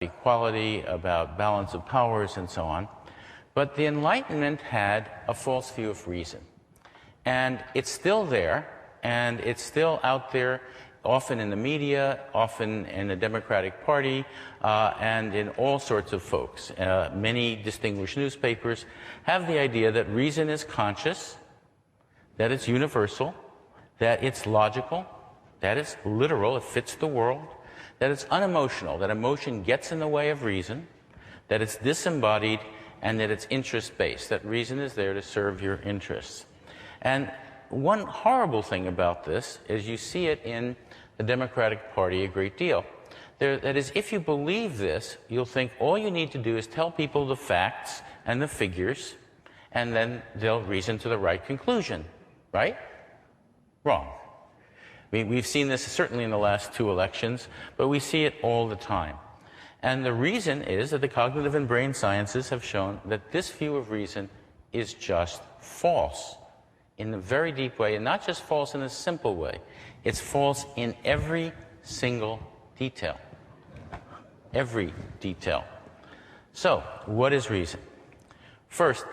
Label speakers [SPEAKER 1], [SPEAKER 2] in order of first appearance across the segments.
[SPEAKER 1] equality, about balance of powers, and so on. But the Enlightenment had a false view of reason. And it's still there, and it's still out there, often in the media, often in the Democratic Party, and in all sorts of folks. Many distinguished newspapers have the idea that reason is conscious, that it's universal, that it's logical, that it's literal, it fits the world, that it's unemotional, that emotion gets in the way of reason, that it's disembodied, and that it's interest-based, that reason is there to serve your interests. And one horrible thing about this is you see it in the Democratic Party a great deal. That is, if you believe this, you'll think all you need to do is tell people the facts and the figures, and then they'll reason to the right conclusion, right? Wrong. We've seen this certainly in the last 2 elections, but we see it all the time. And the reason is that the cognitive and brain sciences have shown that this view of reason is just false in a very deep way, and not just false in a simple way. It's false in every single detail. Every detail. So, what is reason? First,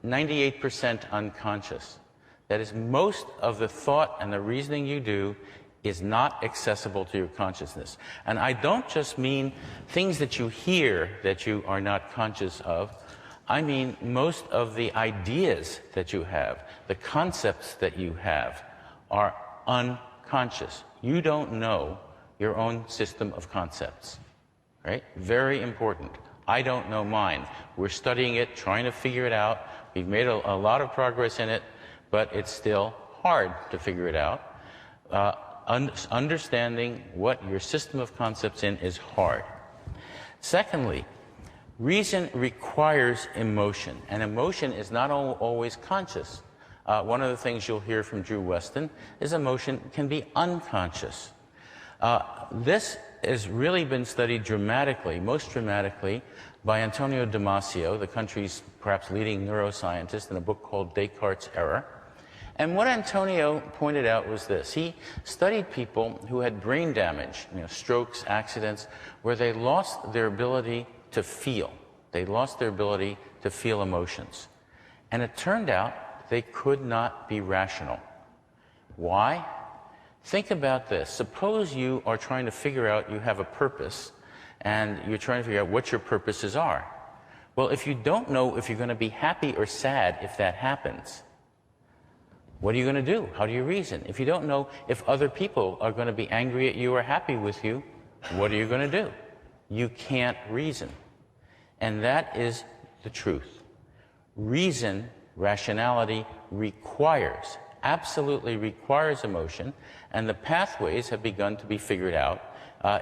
[SPEAKER 1] 98% unconscious. That is, most of the thought and the reasoning you do is not accessible to your consciousness. And I don't just mean things that you hear that you are not conscious of. I mean most of the ideas that you have, the concepts that you have, are unconscious. You don't know your own system of concepts, right? Very important. I don't know mine. We're studying it, trying to figure it out. We've made a lot of progress in it, but it's still hard to figure it out. Understanding what your system of concepts is hard. Secondly, reason requires emotion, and emotion is not always conscious. One of the things you'll hear from Drew Weston is emotion can be unconscious. This has really been studied dramatically, most dramatically, by Antonio Damasio, the country's perhaps leading neuroscientist, in a book called Descartes' Error. And what Antonio pointed out was this. He studied people who had brain damage, strokes, accidents, where they lost their ability to feel. They lost their ability to feel emotions. And it turned out they could not be rational. Why? Think about this. Suppose you are trying to figure out, you have a purpose, and you're trying to figure out what your purposes are. Well, if you don't know if you're going to be happy or sad if that happens, what are you going to do? How do you reason? If you don't know if other people are going to be angry at you or happy with you, what are you going to do? You can't reason. And that is the truth. Reason, rationality, requires, absolutely requires emotion, and the pathways have begun to be figured out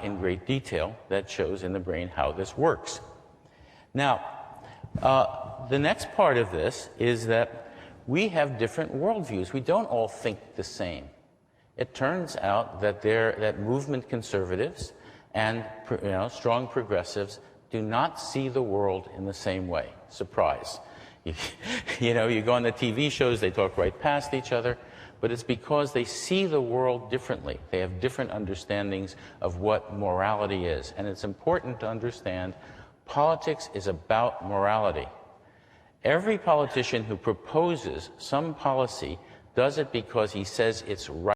[SPEAKER 1] in great detail that shows in the brain how this works. Now, the next part of this is that we have different worldviews. We don't all think the same. It turns out that movement conservatives and strong progressives do not see the world in the same way. Surprise. You go on the TV shows, they talk right past each other, but it's because they see the world differently. They have different understandings of what morality is. And it's important to understand politics is about morality. Every politician who proposes some policy does it because he says it's right.